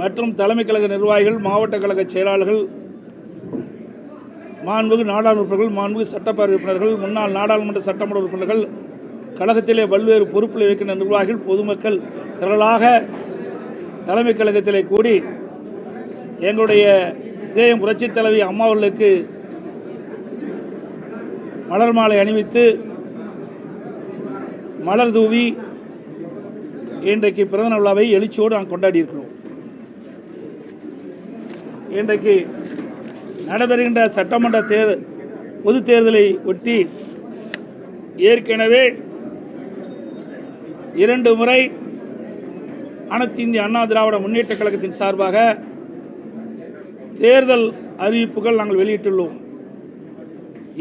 மற்றும் தலைமை கழக நிர்வாகிகள், மாவட்ட கழக செயலாளர்கள், மாண்புமிகு நாடாளுமன்ற உறுப்பினர்கள், மாண்புமிகு சட்டப்பேரவை உறுப்பினர்கள், முன்னாள் நாடாளுமன்ற சட்டமன்ற உறுப்பினர்கள், கழகத்திலே பல்வேறு பொறுப்பில் இருக்கின்ற நிர்வாகிகள், பொதுமக்கள் திரளாக தலைமை கழகத்திலே கூடி எங்களுடைய இதயம் புரட்சித் தலைவி அம்மா அவர்களுக்கு மலர் மாலை அணிவித்து மலர் தூவி இன்றைக்கு பிறந்த விழாவை எழுச்சியோடு நாங்கள் கொண்டாடி இருக்கிறோம். இன்றைக்கு நடைபெறுகின்ற சட்டமன்ற பொது தேர்தலை ஒட்டி ஏற்கனவே 2 முறை அனைத்து இந்திய அண்ணா திராவிட முன்னேற்ற கழகத்தின் சார்பாக தேர்தல் அறிவிப்புகள் நாங்கள் வெளியிட்டுள்ளோம்.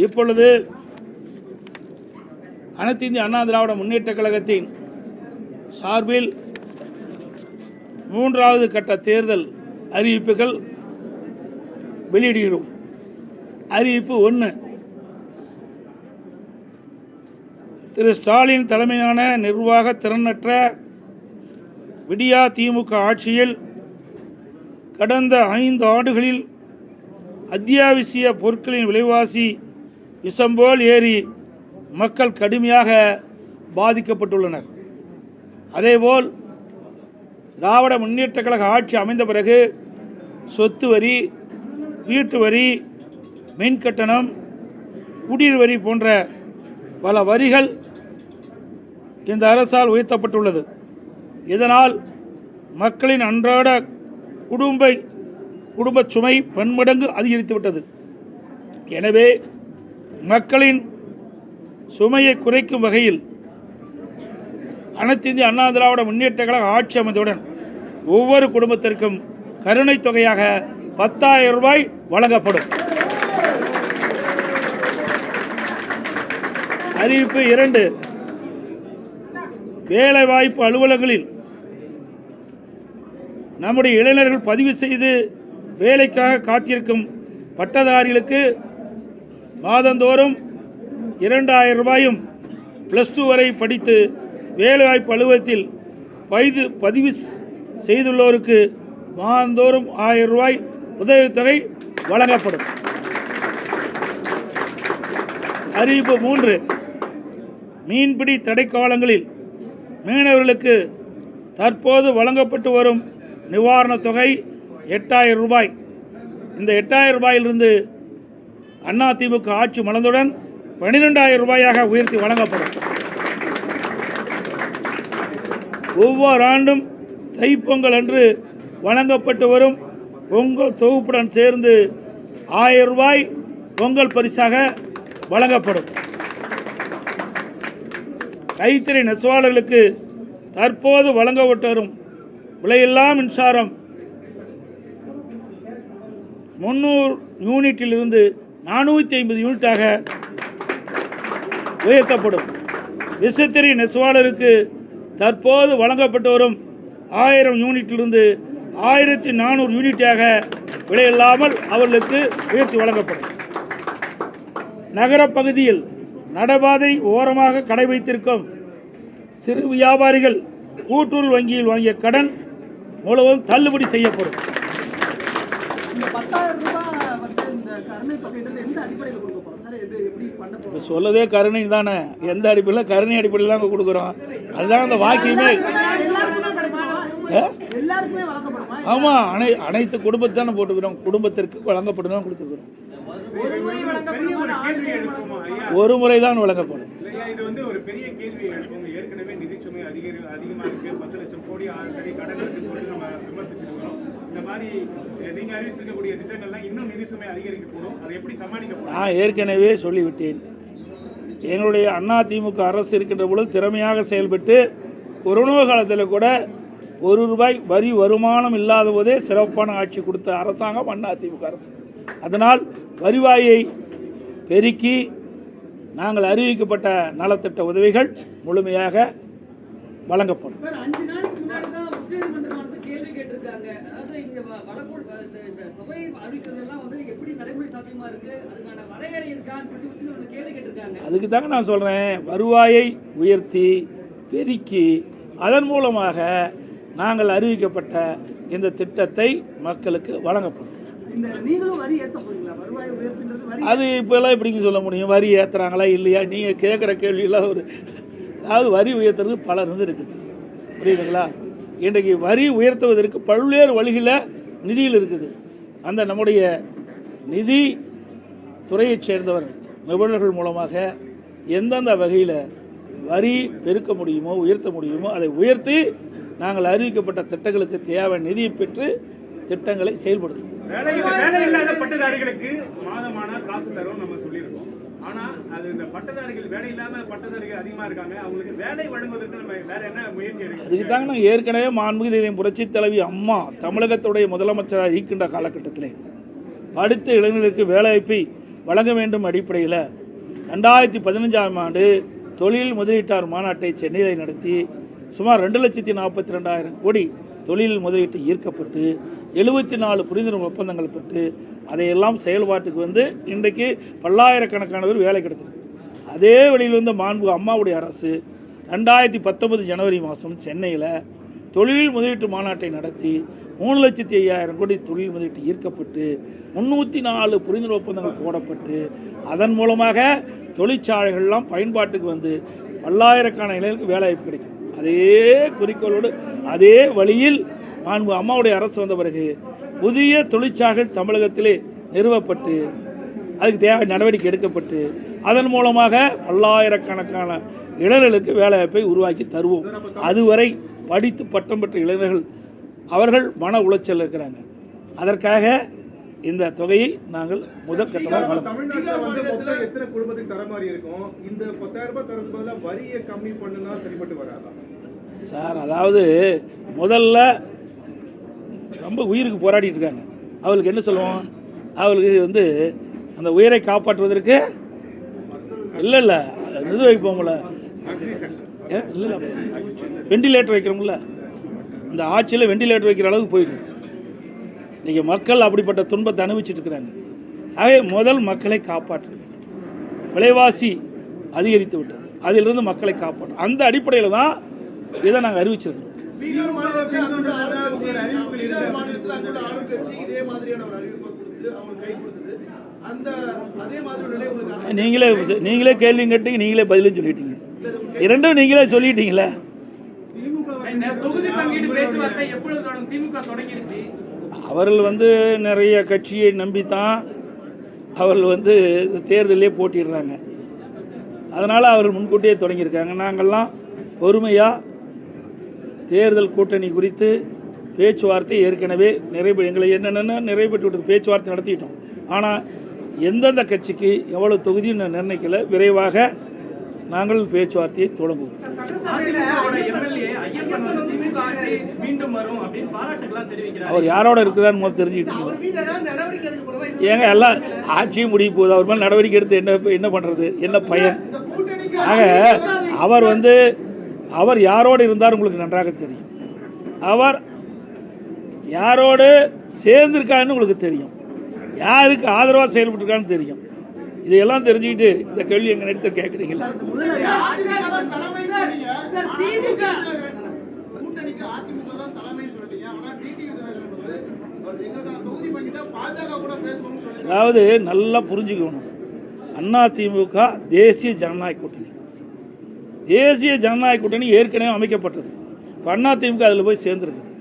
இப்பொழுது அனைத்து இந்திய அண்ணா திராவிட முன்னேற்ற கழகத்தின் சார்பில் 3வது கட்ட தேர்தல் அறிவிப்புகள் வெளியிடுகிறோம். அறிவிப்பு 1. திரு ஸ்டாலின் தலைமையிலான நிர்வாக திறனற்ற விடியா திமுக ஆட்சியில் கடந்த 5 ஆண்டுகளில் அத்தியாவசிய பொருட்களின் விலைவாசி விஷம்போல் ஏறி மக்கள் கடுமையாக பாதிக்கப்பட்டுள்ளனர். அதேபோல் திராவிட முன்னேற்ற கழக ஆட்சி அமைந்த பிறகு சொத்து வரி, வீட்டு வரி, மின் கட்டணம், குடிநீர் வரி போன்ற பல வரிகள் இந்த அரசால் உயர்த்தப்பட்டுள்ளது. இதனால் மக்களின் அன்றாட குடும்ப சுமை பன்மடங்கு அதிகரித்துவிட்டது. எனவே மக்களின் சுமையை குறைக்கும் வகையில் அனைத்து இந்திய அண்ணா திராவிட முன்னேற்ற கழக ஆட்சி அமைந்தவுடன் ஒவ்வொரு குடும்பத்திற்கும் கருணை தொகையாக 10,000 ரூபாய் வழங்கப்படும். அறிவிப்பு 2. வேலைவாய்ப்பு அலுவலகங்களில் நம்முடைய இளைஞர்கள் பதிவு செய்து வேலைக்காக காத்திருக்கும் பட்டதாரிகளுக்கு மாதந்தோறும் 2,000 ரூபாயும், +2 வரை படித்து வேலைவாய்ப்பு அலுவலகத்தில் பதிவு செய்துள்ளோருக்கு மாதந்தோறும் 1000 ரூபாய் உதவித்தொகை வழங்கப்படும். அறிவிப்பு 3. மீன்பிடி தடைக்காலங்களில் மீனவர்களுக்கு தற்போது வழங்கப்பட்டு வரும் நிவாரணத் தொகை 8,000 ரூபாய். இந்த 8,000 ரூபாயிலிருந்து அதிமுக ஆட்சி மலர்ந்தவுடன் 12,000 ரூபாயாக உயர்த்தி வழங்கப்படும். ஒவ்வொரு ஆண்டும் தைப்பொங்கல் அன்று வழங்கப்பட்டு வரும் பொங்கல் தொகுப்புடன் சேர்ந்து 1000 ரூபாய் பொங்கல் பரிசாக வழங்கப்படும். கைத்தறி நெசவாளர்களுக்கு தற்போது வழங்கப்பட்டு வரும் விலையில்லா மின்சாரம் 300 யூனிட்டிலிருந்து 450 யூனிட்டாக உயர்த்தப்படும். விசைத்தறி நெசவாளருக்கு தற்போது வழங்கப்பட்டு வரும் 1000 யூனிட்டிலிருந்து 1400 யூனிட்டாக விலையில்லாமல் அவர்களுக்கு உயர்த்தி வழங்கப்படும். நகரப்பகுதியில் நடைபாதை ஓரமாக கடை வைத்திருக்கும் சிறு வியாபாரிகள் கூட்டுறவு வங்கியில் வாங்கிய கடன் முழுவதும் தள்ளுபடி செய்யப்படும். சொல்லதே கருணை தானே, எந்த அடிப்படையில் கருணை அடிப்படையில் தான் கொடுக்குறோம். அதுதான் அந்த வாக்கியமே. ஆமாம், அனைத்து குடும்பத்தானே போட்டுக்கிறோம். குடும்பத்திற்கு வழங்கப்படும் தான் கொடுத்துருக்குறோம். ஒரு முறை தான் வழங்கப்படும். இது வந்து ஒரு பெரிய கேள்வி எழுப்பும். ஏற்கனவே நிதிச்சுமை அதிகமாக இருக்கு. 10 லட்சம் கோடி கடன் போட்டு நம்ம விமர்சிச்சிருக்கிறோம். இந்த மாதிரி நீங்க அறிவிச்சிருக்கக்கூடிய திட்டங்கள்லாம் இன்னும் நிதிச்சுமை அதிகரிக்கக்கூடும். அதை எப்படி சமாளிக்க? நான் ஏற்கனவே சொல்லிவிட்டேன். எங்களுடைய அதிமுக அரசு இருக்கின்ற பொழுது திறமையாக செயல்பட்டு கொரோனா காலத்தில் கூட 1 ரூபாய் வரி வருமானம் இல்லாத போதே சிறப்பான ஆட்சி கொடுத்த அரசாங்கம் அதிமுக அரசு. அதனால் வருவாயை பெருக்கி நாங்கள் அறிவிக்கப்பட்ட நலத்திட்ட உதவிகள் முழுமையாக வழங்கப்படும். அதுக்கு தாங்க நான் சொல்கிறேன், வருவாயை உயர்த்தி பெருக்கி அதன் மூலமாக நாங்கள் அறிவிக்கப்பட்ட இந்த திட்டத்தை மக்களுக்கு வழங்கப்படும். அது இப்போல்லாம் எப்படிங்க சொல்ல முடியும்? வரி ஏற்றுறாங்களா இல்லையா? நீங்கள் கேட்குற கேள்வியெல்லாம் அதாவது வரி உயர்த்துறது பலர் இருக்குது, புரியுதுங்களா? இன்றைக்கு வரி உயர்த்துவதற்கு பல்வேறு வழிகளில் நிதியில் இருக்குது. அந்த நம்முடைய நிதி துறையைச் சேர்ந்தவர்கள் நிபுணர்கள் மூலமாக எந்தெந்த வகையில் வரி பெருக்க முடியுமோ உயர்த்த முடியுமோ அதை உயர்த்தி நாங்கள் அறிவிக்கப்பட்ட திட்டங்களுக்கு தேவை நிதியை பெற்று திட்டங்களை செயல்படுத்தும். வேலை இல்லாத பட்டதாரிகளுக்கு மாதமான காசு தரும் நம்ம சொல்லியிருக்கோம். ஆனா அது இந்த பட்டதாரிகள் வேலை இல்லாம பட்டதாரிகள் அதிகமா இருக்காங்க, அவங்களுக்கு வேலை வழங்குவதற்கு நம்ம வேற என்ன முயற்சி எடுக்கணும்? அதுக்கு தாங்க நாங்கள் ஏற்கனவே மாண்புமிகு புரட்சி தலைவி அம்மா தமிழகத்துடைய முதலமைச்சராக இருக்கின்ற காலகட்டத்திலே படித்த இளைஞர்களுக்கு வேலைவாய்ப்பை வழங்க வேண்டும் அடிப்படையில் 2015ஆம் ஆண்டு தொழில் முதலீட்டாளர் மாநாட்டை சென்னையில் நடத்தி சுமார் 2,42,000 கோடி தொழில் முதலீட்டு ஈர்க்கப்பட்டு 74 புரிந்துணர்வு ஒப்பந்தங்கள் பெற்று அதையெல்லாம் செயல்பாட்டுக்கு வந்து இன்றைக்கு பல்லாயிரக்கணக்கானவர் வேலை கிடைத்திருக்கு. அதே வழியில் வந்து மாண்பு அம்மாவுடைய அரசு 2019 ஜனவரி மாதம் சென்னையில் தொழில் முதலீட்டு மாநாட்டை நடத்தி 3,05,000 கோடி தொழில் முதலீட்டு ஈர்க்கப்பட்டு 304 புரிந்துணர்வு ஒப்பந்தங்கள் போடப்பட்டு அதன் மூலமாக தொழிற்சாலைகள்லாம் பயன்பாட்டுக்கு வந்து பல்லாயிரக்கணக்கான இளைஞர்களுக்கு வேலைவாய்ப்பு கிடைக்கும். அதே குறிக்கோளோடு அதே வழியில் மாண்பு அம்மாவுடைய அரசு வந்த பிறகு புதிய தொழிற்சாலைகள் தமிழகத்திலே நிறுவப்பட்டு அதுக்கு தேவை நடவடிக்கை எடுக்கப்பட்டு அதன் மூலமாக பல்லாயிரக்கணக்கான இளைஞர்களுக்கு வேலைவாய்ப்பை உருவாக்கி தருவோம். அதுவரை படித்து பட்டம் பெற்ற இளைஞர்கள் அவர்கள் மன உளைச்சல் இருக்கிறாங்க. அதற்காக இந்த தொகையை நாங்கள் முதல் கட்டமாக தமிழ்நாட்டில் வந்து மொத்தம் எத்தனை குடும்பத்துக்கு தர மாதிரி இருக்கும்? இந்த 10,000 ரூபாய் தரது பதிலாக வரியை கம்மி பண்ணுனா சரிப்பட்டு வராதா சார்? அதாவது முதல்ல ரொம்ப உயிருக்கு போராடிட்டு இருக்காங்க. அவளுக்கு என்ன சொல்லுவோம்? அவளுக்கு வந்து அந்த உயிரை காப்பாற்றுவதற்கு இல்லை இது வைப்போம்ல, இல்லை வெண்டிலேட்டர் வைக்கிறோம்ல, இந்த ஆட்சியில் வெண்டிலேட்டர் வைக்கிற அளவுக்கு போயிடுது. இன்றைக்கி மக்கள் அப்படிப்பட்ட துன்பத்தை அனுபவிச்சுட்டு இருக்கிறாங்க. ஆகவே முதல் மக்களை காப்பாற்ற வேண்டும். விலைவாசி அதிகரித்து விட்டது, அதிலிருந்து மக்களை காப்பாற்றும் அந்த அடிப்படையில் தான் இதை நாங்கள் அறிவிச்சிருக்கோம். நீங்களே கேள்வி கேட்டீங்க, நீங்களே பதிலும் சொல்லிட்டீங்க. இரண்டும் நீங்களே சொல்லிட்டீங்களே. அவர்கள் வந்து நிறைய கட்சியை நம்பித்தான் அவர்கள் வந்து தேர்தலே போட்டிடுறாங்க. அதனால் அவர்கள் முன்கூட்டியே தொடங்கியிருக்காங்க. நாங்கள்லாம் பொறுமையாக தேர்தல் கூட்டணி குறித்து பேச்சுவார்த்தை ஏற்கனவே எங்களை என்னென்ன நிறைவேற்றி விட்டது பேச்சுவார்த்தை நடத்திட்டோம். ஆனால் எந்தெந்த கட்சிக்கு எவ்வளோ தொகுதின்னு நிர்ணயிக்கல. விரைவாக நாங்கள் பேச்சுவார்த்தையை தொடங்குவோம். அவர் யாரோட இருக்கிறான்னு முதல் தெரிஞ்சுக்கிட்டீங்க. ஏங்க எல்லாம் ஆட்சியும் முடிய போகுது, அவர் மேலே நடவடிக்கை எடுத்து என்ன பண்ணுறது, என்ன பயன்? ஆக அவர் யாரோடு இருந்தார் உங்களுக்கு நன்றாக தெரியும். அவர் யாரோடு சேர்ந்திருக்கான்னு உங்களுக்கு தெரியும். யாருக்கு ஆதரவாக செயல்பட்டுருக்கான்னு தெரியும். இதையெல்லாம் தெரிஞ்சுக்கிட்டு இந்த கேள்வி எங்கள் இடத்துல கேட்குறீங்களா? அதாவது நல்லா புரிஞ்சுக்கணும், அதிமுக தேசிய ஜனநாயக கூட்டணி. தேசிய ஜனநாயக கூட்டணி ஏற்கனவே அமைக்கப்பட்டது. இப்போ அதிமுக அதில் போய் சேர்ந்துருக்குது.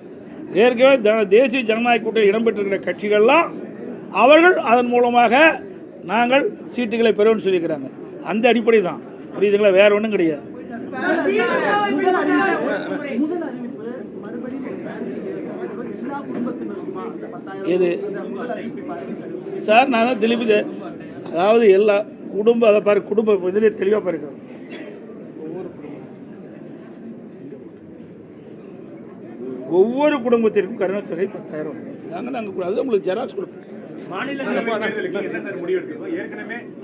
ஏற்கனவே தேசிய ஜனநாயக கூட்டணி இடம்பெற்றிருக்கிற கட்சிகள்லாம் அவர்கள் அதன் மூலமாக நாங்கள் சீட்டுகளை பெறுவோம்னு சொல்லியிருக்கிறாங்க. அந்த அடிப்படை தான், புரியுதுங்களா? வேற ஒன்றும் கிடையாது. இது சார் நான் தான் திருப்பி, அதாவது எல்லா குடும்பம் அதை பாரு, குடும்ப இதிலே தெளிவாக பாருக்கிறோம். ஒவ்வொரு குடும்பத்திற்கும் கருணை தொகை 10,000 நாங்கள் அது உங்களுக்கு ஜெராக்ஸ் கொடுப்போம்.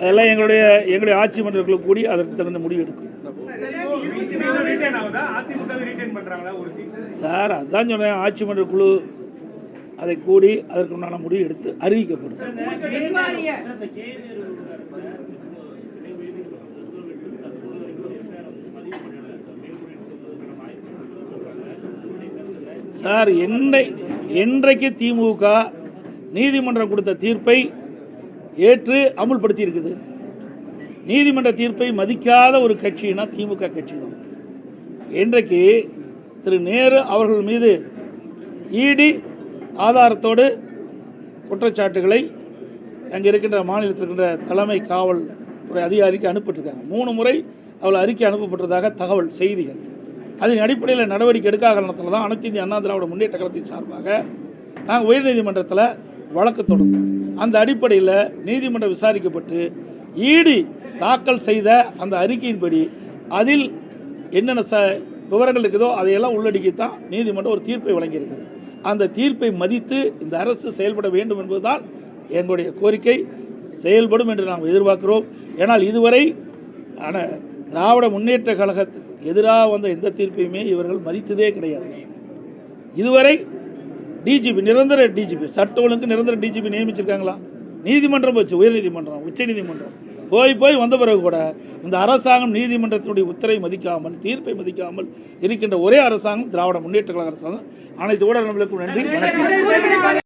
அதெல்லாம் எங்களுடைய ஆட்சி மன்றங்களுக்கு கூடி அதற்கு தகுந்த முடிவு எடுக்கும் சார். அதுதான் சொன்னேன், ஆட்சி மன்ற குழு அதை கூடி அதற்கு உண்டான முடிவு எடுத்து அறிவிக்கப்படும். சார் இன்றைக்கு திமுக நீதிமன்றம் கொடுத்த தீர்ப்பை ஏற்று அமுல்படுத்தி இருக்குது. நீதிமன்ற தீர்ப்பை மதிக்காத ஒரு கட்சினா திமுக கட்சி தான். இன்றைக்கு திரு நேரு அவர்கள் மீது இடி ஆதாரத்தோடு குற்றச்சாட்டுகளை அங்கே இருக்கின்ற மாநிலத்தில் இருக்கின்ற தலைமை காவல் துறை அதிகாரிக்கு அனுப்பிட்டுருக்காங்க. 3 முறை அவள் அறிக்கை அனுப்பப்பட்டதாக தகவல் செய்திகள். அதன் அடிப்படையில் நடவடிக்கை எடுக்காத காரணத்தில் தான் அனைத்து இந்திய அண்ணா திராவிட முன்னேற்ற கழகத்தின் சார்பாக நாங்கள் உயர்நீதிமன்றத்தில் வழக்கு தொடர்ந்தோம். அந்த அடிப்படையில் நீதிமன்றம் விசாரிக்கப்பட்டு இடி தாக்கல் செய்த அந்த அறிக்கையின்படி அதில் என்னென்ன விவரங்கள் இருக்குதோ அதையெல்லாம் உள்ளடக்கித்தான் நீதிமன்றம் ஒரு தீர்ப்பை வழங்கியிருக்கிறது. அந்த தீர்ப்பை மதித்து இந்த அரசு செயல்பட வேண்டும் என்பதுதான் எங்களுடைய கோரிக்கை. செயல்படும் என்று நாம் எதிர்பார்க்கிறோம். ஏனால் இதுவரை திராவிட முன்னேற்ற கழகத்துக்கு எதிராக வந்த எந்த தீர்ப்பையுமே இவர்கள் மதித்ததே கிடையாது. இதுவரை டிஜிபி, நிரந்தர டிஜிபி, சட்ட ஒழுங்கு நிரந்தர டிஜிபி நியமிச்சிருக்காங்களா? நீதிமன்றம் போச்சு, உயர்நீதிமன்றம், உச்ச நீதிமன்றம் போய் வந்த பிறகு கூட இந்த அரசாங்கம் நீதிமன்றத்தினுடைய உத்தரவை மதிக்காமல், தீர்ப்பை மதிக்காமல் இருக்கின்ற ஒரே அரசாங்கம் திராவிட முன்னேற்ற கழக அரசாங்கம். அனைத்து ஊடகங்களுக்கும் நன்றி, வணக்கம்.